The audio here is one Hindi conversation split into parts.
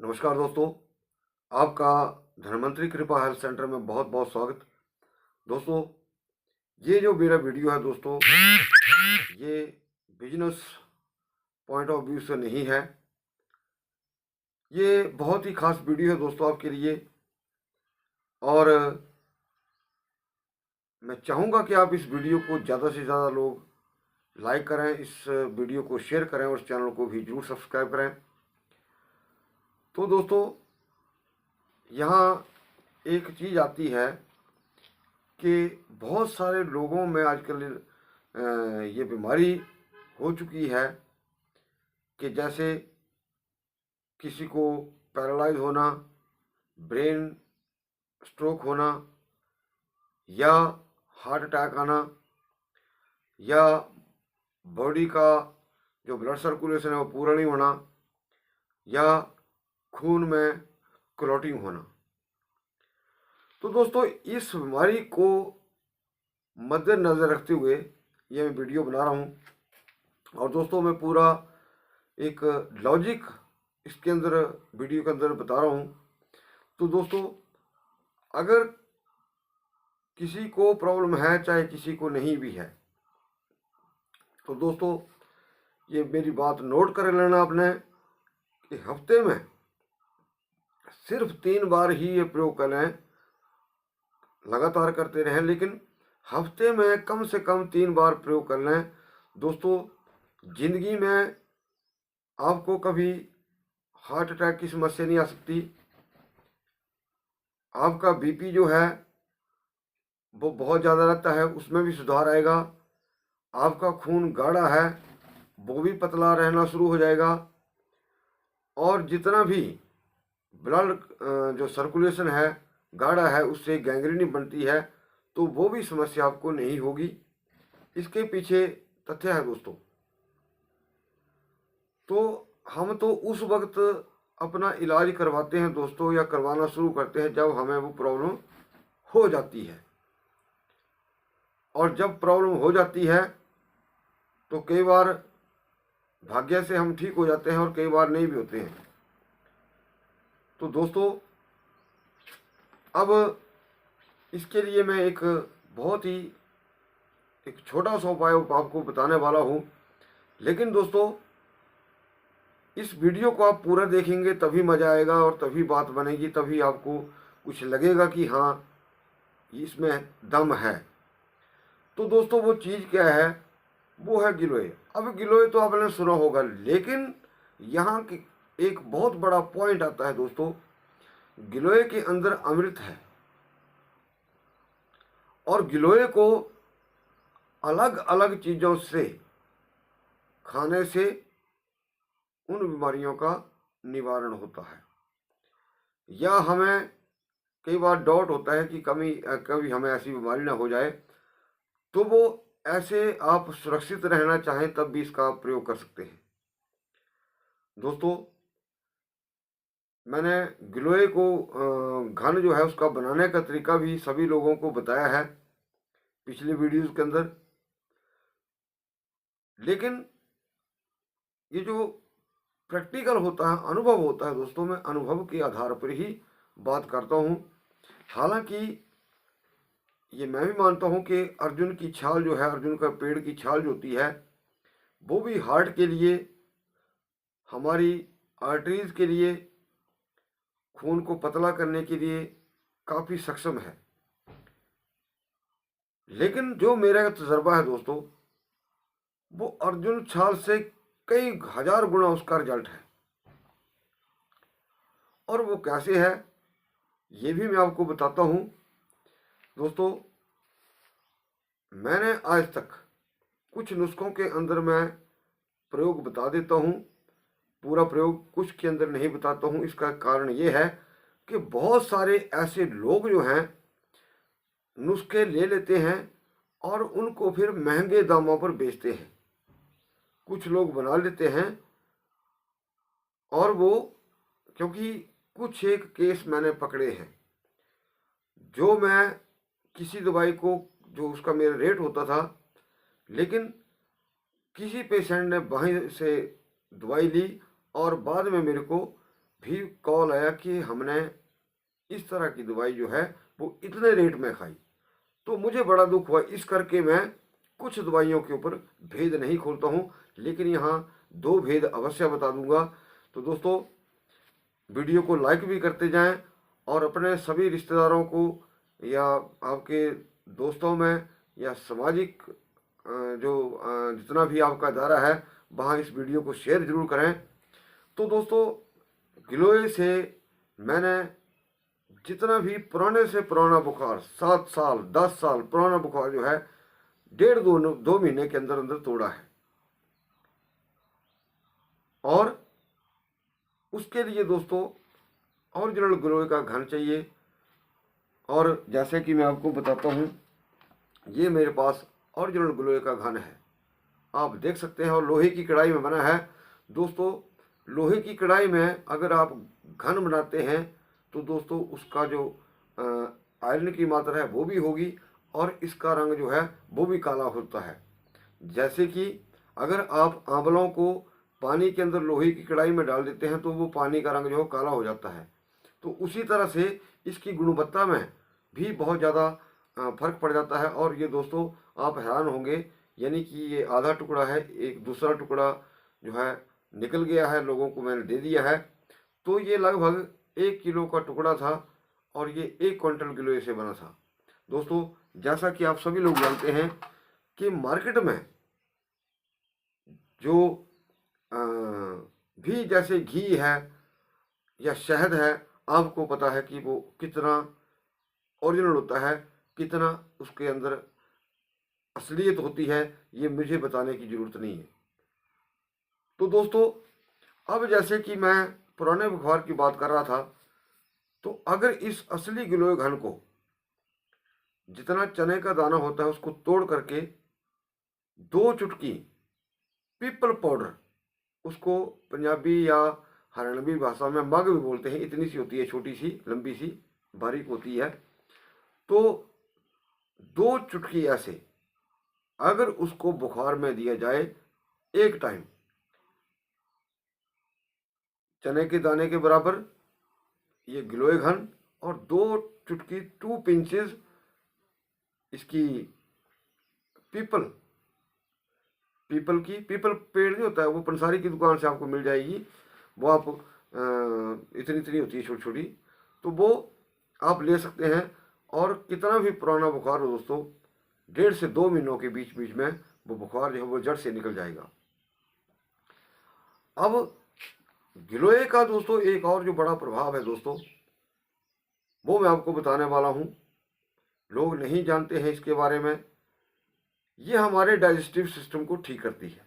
नमस्कार दोस्तों, आपका धन्वंतरी कृपा हेल्थ सेंटर में बहुत बहुत स्वागत। दोस्तों, ये जो मेरा वीडियो है दोस्तों, ये बिजनेस पॉइंट ऑफ व्यू से नहीं है। ये बहुत ही खास वीडियो है दोस्तों आपके लिए, और मैं चाहूँगा कि आप इस वीडियो को ज़्यादा से ज़्यादा लोग लाइक करें, इस वीडियो को शेयर करें और इस चैनल को भी जरूर सब्सक्राइब करें। तो दोस्तों, यहाँ एक चीज़ आती है कि बहुत सारे लोगों में आजकल ये बीमारी हो चुकी है कि जैसे किसी को पैरालाइज होना, ब्रेन स्ट्रोक होना, या हार्ट अटैक आना, या बॉडी का जो ब्लड सर्कुलेशन है वो पूरा नहीं होना, या खून में क्लॉटिंग होना। तो दोस्तों, इस बीमारी को मद्देनज़र रखते हुए ये मैं वीडियो बना रहा हूँ। और दोस्तों, मैं पूरा एक लॉजिक इसके अंदर वीडियो के अंदर बता रहा हूँ। तो दोस्तों, अगर किसी को प्रॉब्लम है, चाहे किसी को नहीं भी है, तो दोस्तों ये मेरी बात नोट कर लेना आपने कि हफ्ते में सिर्फ 3 बार ही ये प्रयोग करें। लगातार करते रहें, लेकिन हफ्ते में कम से कम 3 बार प्रयोग कर लें। दोस्तों, जिंदगी में आपको कभी हार्ट अटैक की समस्या नहीं आ सकती। आपका बीपी जो है वो बहुत ज़्यादा रहता है, उसमें भी सुधार आएगा। आपका खून गाढ़ा है वो भी पतला रहना शुरू हो जाएगा। और जितना भी ब्लड जो सर्कुलेशन है गाढ़ा है, उससे गैंग्रीन बनती है, तो वो भी समस्या आपको नहीं होगी। इसके पीछे तथ्य है दोस्तों। तो हम तो उस वक्त अपना इलाज करवाते हैं दोस्तों, या करवाना शुरू करते हैं जब हमें वो प्रॉब्लम हो जाती है। और जब प्रॉब्लम हो जाती है तो कई बार भाग्य से हम ठीक हो जाते हैं और कई बार नहीं भी होते हैं। तो दोस्तों, अब इसके लिए मैं एक बहुत ही एक छोटा सा उपाय आपको बताने वाला हूँ। लेकिन दोस्तों, इस वीडियो को आप पूरा देखेंगे तभी मज़ा आएगा और तभी बात बनेगी, तभी आपको कुछ लगेगा कि हाँ, इसमें दम है। तो दोस्तों, वो चीज़ क्या है? वो है गिलोय। अब गिलोय तो आपने सुना होगा, लेकिन यहाँ की एक बहुत बड़ा पॉइंट आता है दोस्तों। गिलोय के अंदर अमृत है, और गिलोय को अलग अलग चीज़ों से खाने से उन बीमारियों का निवारण होता है। या हमें कई बार डाउट होता है कि कभी हमें ऐसी बीमारी ना हो जाए, तो वो ऐसे आप सुरक्षित रहना चाहें तब भी इसका आप प्रयोग कर सकते हैं। दोस्तों, मैंने गिलोय को घन जो है उसका बनाने का तरीका भी सभी लोगों को बताया है पिछले वीडियोस के अंदर। लेकिन ये जो प्रैक्टिकल होता है, अनुभव होता है दोस्तों, मैं अनुभव के आधार पर ही बात करता हूँ। हालांकि ये मैं भी मानता हूँ कि अर्जुन की छाल जो है, अर्जुन का पेड़ की छाल जो होती है, वो भी हार्ट के लिए, हमारी आर्टरीज के लिए, खून को पतला करने के लिए काफ़ी सक्षम है। लेकिन जो मेरा तजर्बा है दोस्तों, वो अर्जुन छाल से कई हजार गुना उसका रिजल्ट है। और वो कैसे है ये भी मैं आपको बताता हूँ। दोस्तों, मैंने आज तक कुछ नुस्खों के अंदर मैं प्रयोग बता देता हूँ, पूरा प्रयोग कुछ के अंदर नहीं बताता हूँ। इसका कारण ये है कि बहुत सारे ऐसे लोग जो हैं नुस्खे ले लेते हैं और उनको फिर महंगे दामों पर बेचते हैं। कुछ लोग बना लेते हैं, और वो, क्योंकि कुछ एक केस मैंने पकड़े हैं, जो मैं किसी दवाई को, जो उसका मेरा रेट होता था, लेकिन किसी पेशेंट ने वहीं से दवाई ली और बाद में मेरे को भी कॉल आया कि हमने इस तरह की दवाई जो है वो इतने रेट में खाई। तो मुझे बड़ा दुख हुआ, इस करके मैं कुछ दवाइयों के ऊपर भेद नहीं खोलता हूँ, लेकिन यहाँ दो भेद अवश्य बता दूंगा। तो दोस्तों, वीडियो को लाइक भी करते जाएं और अपने सभी रिश्तेदारों को या आपके दोस्तों में या सामाजिक जितना भी आपका दायरा है वहाँ इस वीडियो को शेयर जरूर करें। तो दोस्तों, गिलोय से मैंने जितना भी पुराने से पुराना बुखार 7 साल 10 साल पुराना बुखार जो है 1.5 2 महीने के अंदर अंदर तोड़ा है। और उसके लिए दोस्तों ओरिजिनल गिलोय का घन चाहिए। और जैसे कि मैं आपको बताता हूँ, ये मेरे पास ओरिजिनल गिलोय का घन है, आप देख सकते हैं, और लोहे की कढ़ाई में बना है। दोस्तों, लोहे की कढ़ाई में अगर आप घन बनाते हैं तो दोस्तों उसका जो आयरन की मात्रा है वो भी होगी और इसका रंग जो है वो भी काला होता है। जैसे कि अगर आप आंवलों को पानी के अंदर लोहे की कढ़ाई में डाल देते हैं तो वो पानी का रंग जो है काला हो जाता है। तो उसी तरह से इसकी गुणवत्ता में भी बहुत ज़्यादा फर्क पड़ जाता है। और ये दोस्तों आप हैरान होंगे, यानी कि ये आधा टुकड़ा है, एक दूसरा टुकड़ा जो है निकल गया है, लोगों को मैंने दे दिया है। तो ये लगभग 1 किलो का टुकड़ा था और ये 1 क्विंटल गिलोय से बना था। दोस्तों, जैसा कि आप सभी लोग जानते हैं कि मार्केट में जो भी जैसे घी है या शहद है, आपको पता है कि वो कितना ओरिजिनल होता है, कितना उसके अंदर असलियत होती है, ये मुझे बताने की ज़रूरत नहीं है। तो दोस्तों, अब जैसे कि मैं पुराने बुखार की बात कर रहा था, तो अगर इस असली गिलोय घन को जितना चने का दाना होता है उसको तोड़ करके 2 चुटकी पीपल पाउडर, उसको पंजाबी या हरियाणवी भाषा में मग भी बोलते हैं, इतनी सी होती है, छोटी सी लंबी सी बारीक होती है। तो 2 चुटकी ऐसे अगर उसको बुखार में दिया जाए एक टाइम, चने के दाने के बराबर ये गिलोय घन और 2 चुटकी 2 पिंचेस इसकी पीपल पीपल पेड़ नहीं होता है, वो पंसारी की दुकान से आपको मिल जाएगी, वो आप इतनी इतनी होती है छोटी छोटी, तो वो आप ले सकते हैं। और कितना भी पुराना बुखार हो दोस्तों, 1.5 से 2 महीनों के बीच बीच में वो बुखार जो है वो जड़ से निकल जाएगा। अब गिलोय का दोस्तों एक और जो बड़ा प्रभाव है दोस्तों, वो मैं आपको बताने वाला हूँ, लोग नहीं जानते हैं इसके बारे में। ये हमारे डाइजेस्टिव सिस्टम को ठीक करती है।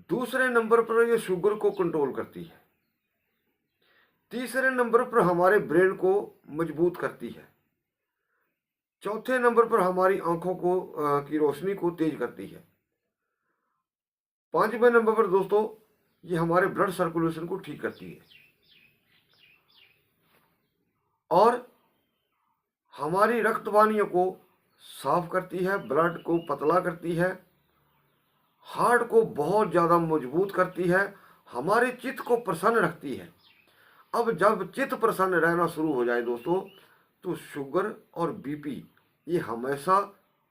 दूसरे नंबर पर ये शुगर को कंट्रोल करती है। तीसरे नंबर पर हमारे ब्रेन को मजबूत करती है। चौथे नंबर पर हमारी आंखों को की रोशनी को तेज करती है। 5वें नंबर पर दोस्तों ये हमारे ब्लड सर्कुलेशन को ठीक करती है और हमारी रक्त वाहिनियों को साफ करती है, ब्लड को पतला करती है, हार्ट को बहुत ज़्यादा मजबूत करती है, हमारे चित्त को प्रसन्न रखती है। अब जब चित्त प्रसन्न रहना शुरू हो जाए दोस्तों, तो शुगर और बीपी ये हमेशा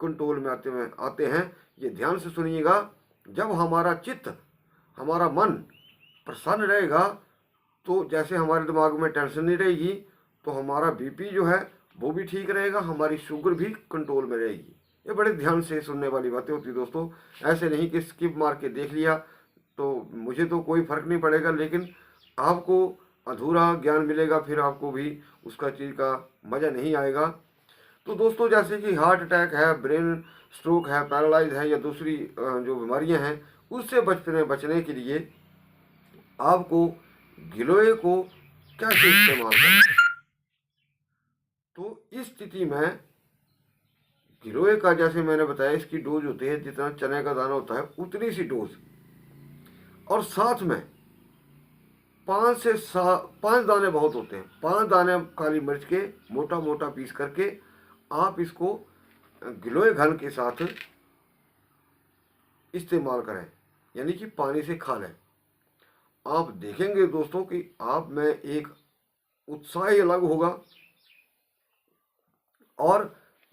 कंट्रोल में आते हैं। ये ध्यान से सुनिएगा, जब हमारा चित्त, हमारा मन प्रसन्न रहेगा, तो जैसे हमारे दिमाग में टेंशन नहीं रहेगी, तो हमारा बीपी जो है वो भी ठीक रहेगा, हमारी शुगर भी कंट्रोल में रहेगी। ये बड़े ध्यान से सुनने वाली बातें होती है दोस्तों, ऐसे नहीं कि स्किप मार के देख लिया तो मुझे तो कोई फ़र्क नहीं पड़ेगा, लेकिन आपको अधूरा ज्ञान मिलेगा, फिर आपको भी उसका चीज़ का मज़ा नहीं आएगा। तो दोस्तों, जैसे कि हार्ट अटैक है, ब्रेन स्ट्रोक है, पैरालाइज है या दूसरी जो बीमारियां हैं, उससे बचने के लिए आपको गिलोय को कैसे इस्तेमाल करना है। तो इस स्थिति में गिलोय का, जैसे मैंने बताया, इसकी डोज होती है जितना चने का दाना होता है उतनी सी डोज, और साथ में 5 दाने बहुत होते हैं, 5 दाने काली मिर्च के मोटा मोटा पीस करके आप इसको गिलोय घन के साथ इस्तेमाल करें, यानी कि पानी से खा लें। आप देखेंगे दोस्तों कि आप में एक उत्साह ही अलग होगा। और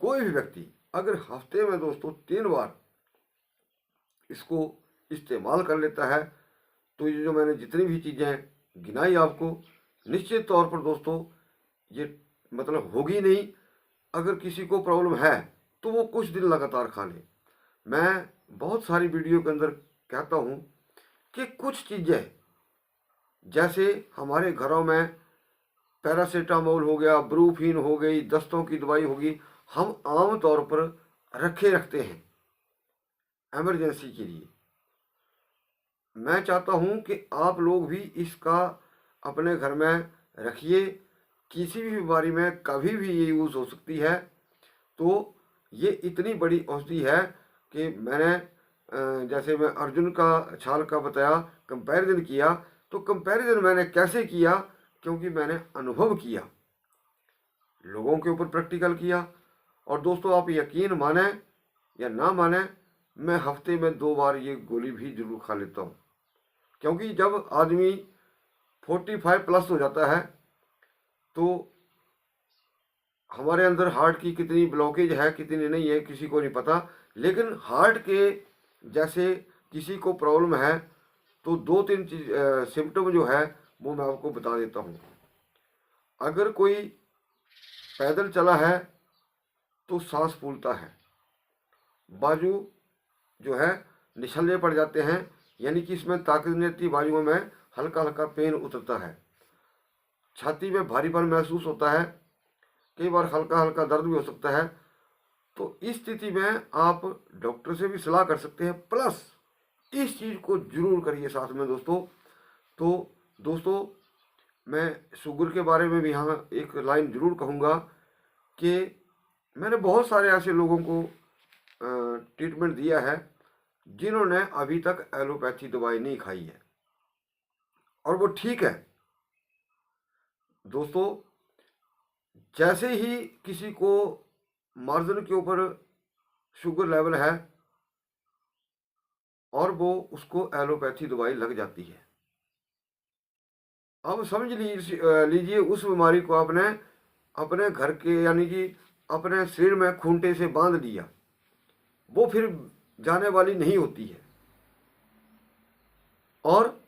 कोई भी व्यक्ति अगर हफ्ते में दोस्तों 3 बार इसको इस्तेमाल कर लेता है, तो ये जो मैंने जितनी भी चीज़ें गिनाई आपको, निश्चित तौर पर दोस्तों ये मतलब होगी नहीं। अगर किसी को प्रॉब्लम है तो वो कुछ दिन लगातार खा ले। मैं बहुत सारी वीडियो के अंदर कहता हूँ कि कुछ चीज़ें जैसे हमारे घरों में पैरासीटामोल हो गया, ब्रूफीन हो गई, दस्तों की दवाई होगी, हम आम तौर पर रखते हैं इमरजेंसी के लिए। मैं चाहता हूं कि आप लोग भी इसका अपने घर में रखिए। किसी भी बीमारी में कभी भी ये यूज़ हो सकती है। तो ये इतनी बड़ी औषधि है कि मैंने जैसे मैं अर्जुन का छाल का बताया, कंपैरिजन किया, तो कंपैरिजन मैंने कैसे किया, क्योंकि मैंने अनुभव किया, लोगों के ऊपर प्रैक्टिकल किया। और दोस्तों आप यकीन माने या ना माने, मैं हफ्ते में 2 बार ये गोली भी जरूर खा लेता हूँ। क्योंकि जब आदमी 45 प्लस हो जाता है तो हमारे अंदर हार्ट की कितनी ब्लॉकेज है कितनी नहीं है किसी को नहीं पता। लेकिन हार्ट के जैसे किसी को प्रॉब्लम है तो 2-3 सिम्टम जो है वो मैं आपको बता देता हूँ। अगर कोई पैदल चला है तो सांस फूलता है, बाजू जो है निछलने पड़ जाते हैं, यानी कि इसमें ताकत नहीं रहती, बाजुओं में हल्का हल्का पेन उतरता है, छाती में भारीपन महसूस होता है, कई बार हल्का हल्का दर्द भी हो सकता है। तो इस स्थिति में आप डॉक्टर से भी सलाह कर सकते हैं, प्लस इस चीज़ को जरूर करिए साथ में दोस्तों। तो दोस्तों मैं शुगर के बारे में भी यहाँ एक लाइन जरूर कहूँगा कि मैंने बहुत सारे ऐसे लोगों को ट्रीटमेंट दिया है जिन्होंने अभी तक एलोपैथी दवाई नहीं खाई है और वो ठीक है। दोस्तों जैसे ही किसी को मार्जिन के ऊपर शुगर लेवल है और वो उसको एलोपैथी दवाई लग जाती है। अब समझ लीजिए उस बीमारी को आपने अपने घर के यानी कि अपने शरीर में खूंटे से बांध लिया, वो फिर जाने वाली नहीं होती है। और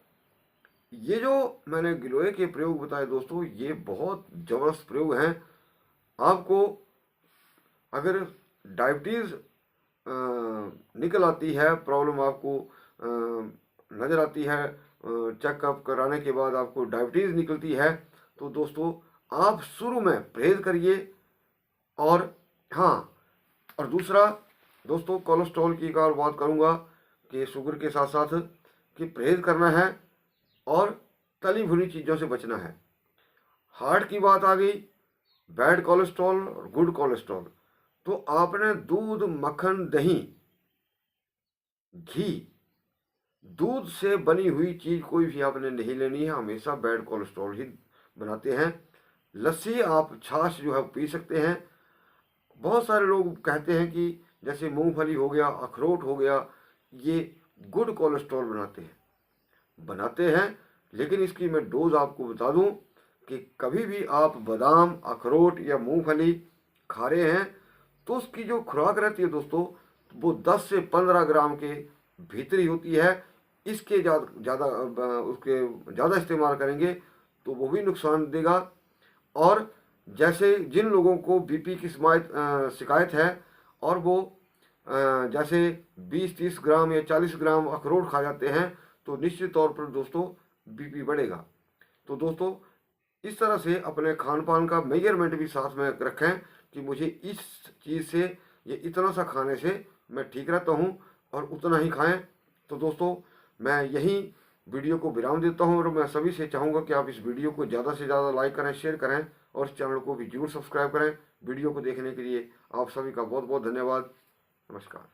ये जो मैंने गिलोय के प्रयोग बताए दोस्तों, ये बहुत ज़बरदस्त प्रयोग हैं। आपको अगर डायबिटीज़ निकल आती है, प्रॉब्लम आपको नज़र आती है, चेकअप कराने के बाद आपको डायबिटीज़ निकलती है, तो दोस्तों आप शुरू में परहेज़ करिए। और हाँ, और दूसरा दोस्तों कोलेस्ट्रॉल की एक और बात करूँगा कि शुगर के साथ साथ कि परहेज़ करना है और तली भुनी चीज़ों से बचना है। हार्ट की बात आ गई, बैड कोलेस्ट्रॉल और गुड कोलेस्ट्रॉल, तो आपने दूध, मक्खन, दही, घी, दूध से बनी हुई चीज़ कोई भी आपने नहीं लेनी है, हमेशा बैड कोलेस्ट्रॉल ही बनाते हैं। लस्सी, आप छाछ जो है पी सकते हैं। बहुत सारे लोग कहते हैं कि जैसे मूंगफली हो गया, अखरोट हो गया, ये गुड कोलेस्ट्रॉल बनाते हैं। लेकिन इसकी मैं डोज आपको बता दूं कि कभी भी आप बादाम, अखरोट या मूंगफली खा रहे हैं तो उसकी जो खुराक रहती है दोस्तों, वो 10 से 15 ग्राम के भीतर ही होती है। इसके ज़्यादा इस्तेमाल करेंगे तो वो भी नुकसान देगा। और जैसे जिन लोगों को बीपी की शिकायत है और वो जैसे 20-30 ग्राम या 40 ग्राम अखरोट खा जाते हैं, तो निश्चित तौर पर दोस्तों बीपी बढ़ेगा। तो दोस्तों इस तरह से अपने खान पान का मेजरमेंट भी साथ में रखें कि मुझे इस चीज़ से ये इतना सा खाने से मैं ठीक रहता हूँ और उतना ही खाएं। तो दोस्तों मैं यही वीडियो को विराम देता हूँ और मैं सभी से चाहूँगा कि आप इस वीडियो को ज़्यादा से ज़्यादा लाइक करें, शेयर करें और इस चैनल को भी जरूर सब्सक्राइब करें। वीडियो को देखने के लिए आप सभी का बहुत बहुत धन्यवाद। नमस्कार।